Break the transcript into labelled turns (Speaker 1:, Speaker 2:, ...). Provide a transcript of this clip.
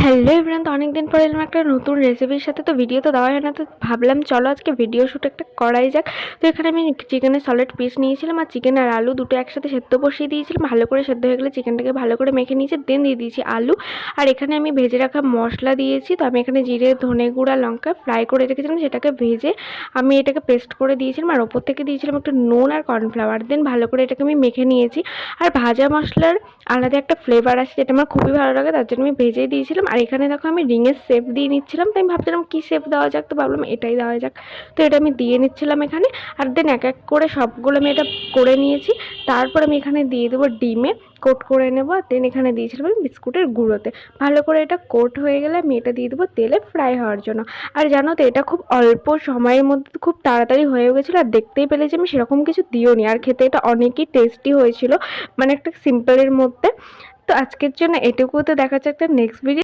Speaker 1: Hello everyone, তো অনেকদিন পরে এলাম একটা নতুন রেসিপির সাথে। তো ভিডিও তো দেওয়া হয় না, তো ভাবলাম চলো আজকে ভিডিও শ্যুট একটা করাই যাক। তো এখানে আমি চিকেনের সলিড পিস নিয়েছিলাম আর চিকেন আর আলু দুটো একসাথে সেদ্ধ বসিয়ে দিয়েছিলাম। ভালো করে সেদ্ধ হয়ে গেলে চিকেনটাকে ভালো করে মেখে নিয়েছি, দেন দিয়ে দিয়েছি আলু। আর এখানে আমি ভেজে রাখা মশলা দিয়েছি। তো আমি এখানে জিরে, ধনে গুঁড়া, লঙ্কা ফ্রাই করে রেখেছিলাম, সেটাকে ভেজে আমি এটাকে পেস্ট করে দিয়েছিলাম। আর ওপর থেকে দিয়েছিলাম একটু নুন আর কর্নফ্লাওয়ার। দেন ভালো করে এটাকে আমি মেখে নিয়েছি। আর ভাজা মশলার আলাদা একটা ফ্লেভার আসে, যেটা আমার খুবই ভালো লাগে, তার জন্য আমি ভেজেই দিয়েছিলাম। আর এখানে দেখো আমি রিংয়ের শেপ দিয়ে নিচ্ছিলাম। তো আমি ভাবছিলাম কী শেপ দেওয়া যাক, তো ভাবলাম এটাই দেওয়া যাক। তো এটা আমি দিয়ে নিচ্ছিলাম এখানে। আর দেন এক এক করে সবগুলো আমি এটা করে নিয়েছি। তারপর আমি এখানে দিয়ে দেবো ডিমে কোট করে নেব। আর দেন এখানে দিয়েছিলাম আমি বিস্কুটের গুঁড়োতে। ভালো করে এটা কোট হয়ে গেলে আমি এটা দিয়ে দেবো তেলে ফ্রাই হওয়ার জন্য। আর জানো তো, এটা খুব অল্প সময়ের মধ্যে খুব তাড়াতাড়ি হয়ে গেছিলো। আর দেখতেই পেলে যে আমি সেরকম কিছু দিও নি। আর খেতে এটা অনেকই টেস্টি হয়েছিল, মানে একটা সিম্পলের মধ্যে। তো আজকের জন্য এটুকুতে, দেখা যাচ্ছে একটা নেক্সট ভিডিও।